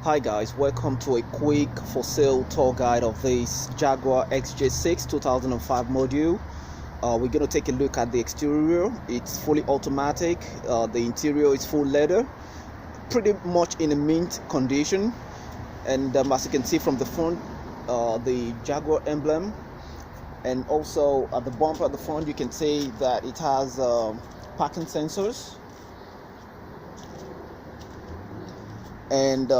Hi guys, welcome to a quick for sale tour guide of this Jaguar XJ6 2005 model. We're going to take a look at the exterior. It's fully automatic. The interior is full leather, pretty much in a mint condition. And as you can see from the front, the Jaguar emblem, and also at the bumper at the front, you can see that it has parking sensors. And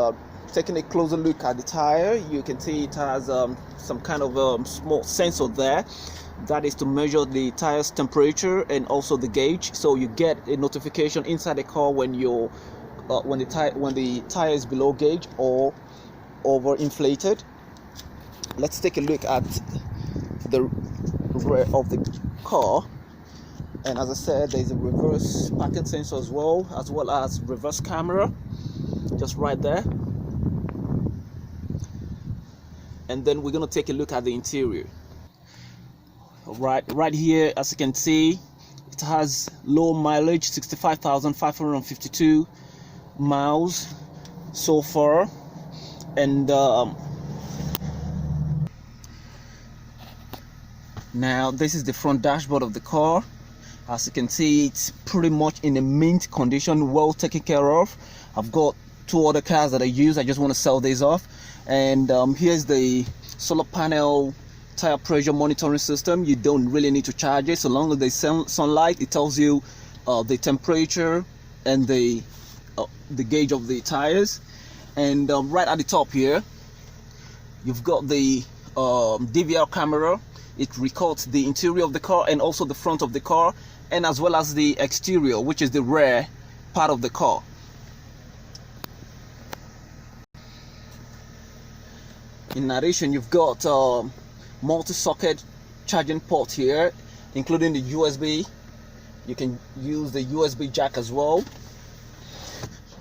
taking a closer look at the tire, you can see it has some kind of small sensor there that is to measure the tire's temperature and also the gauge. So you get a notification inside the car when you're when the tire is below gauge or overinflated. Let's take a look at the rear of the car. And as I said, there's a reverse parking sensor as well as reverse camera just right there. And then we're going to take a look at the interior. Right here, as you can see, it has low mileage, 65,552 miles so far. And now this is the front dashboard of the car. As you can see, it's pretty much in a mint condition, well taken care of. I've got two other cars that I use. I just want to sell these off. And here's the solar panel tire pressure monitoring system. You don't really need to charge it. So long as there's sunlight, it tells you the temperature and the gauge of the tires. And right at the top here, you've got the DVR camera. It records the interior of the car and also the front of the car, and as well as the exterior, which is the rear part of the car. In addition, you've got multi-socket charging port here, including the USB. You can use the USB jack as well.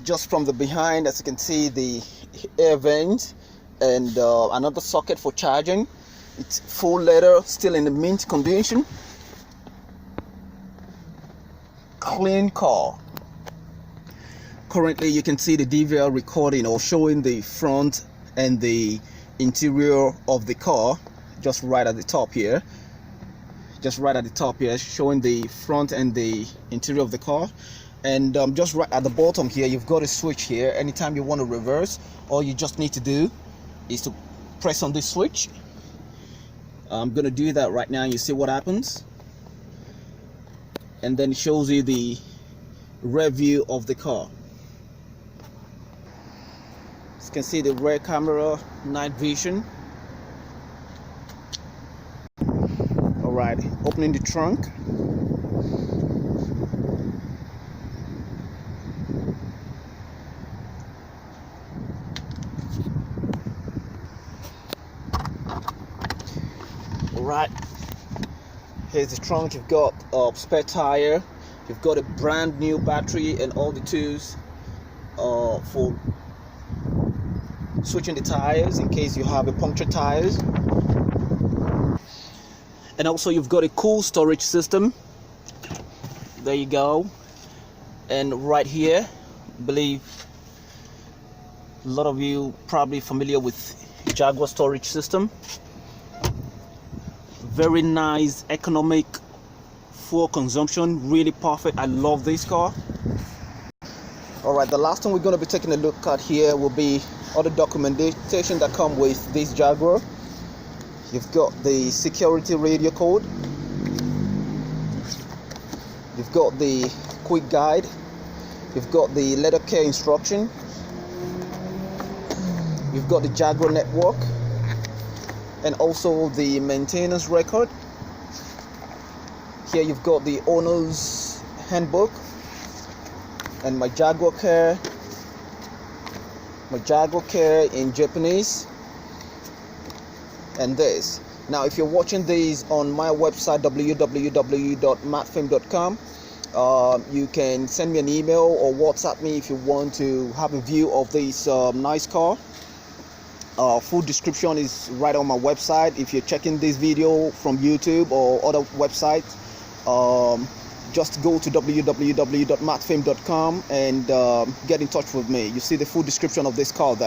Just from the behind, as you can see, the air vent and another socket for charging. It's full leather, still in the mint condition. Clean car. Currently, you can see the DVR recording or showing the front and the interior of the car just right at the top here, showing the front and the interior of the car. And just right at the bottom here, you've got a switch here. Anytime you want to reverse, all you just need to do is to press on this switch. I'm gonna do that right now. You see what happens, and then it shows you the rear view of the car. You can see the rear camera, night vision. All right, opening the trunk. All right, here's the trunk. You've got a spare tire. You've got a brand new battery and all the tools for switching the tires in case you have a punctured tires. And also you've got a cool storage system. There you go. And right here, I believe a lot of you probably familiar with Jaguar storage system. Very nice, economic fuel consumption, really perfect. I love this car. All right, the last thing we're going to be taking a look at here will be other documentation that come with this Jaguar. You've got the security radio code. You've got the quick guide. You've got the leather care instruction. You've got the Jaguar network, and also the maintenance record. Here you've got the owner's handbook and my Jaguar care in Japanese, and this. Now if you're watching these on my website www.martfame.com, you can send me an email or WhatsApp me if you want to have a view of this nice car. Full description is right on my website. If you're checking this video from YouTube or other websites, just go to www.martfame.com and get in touch with me. You see the full description of this car there.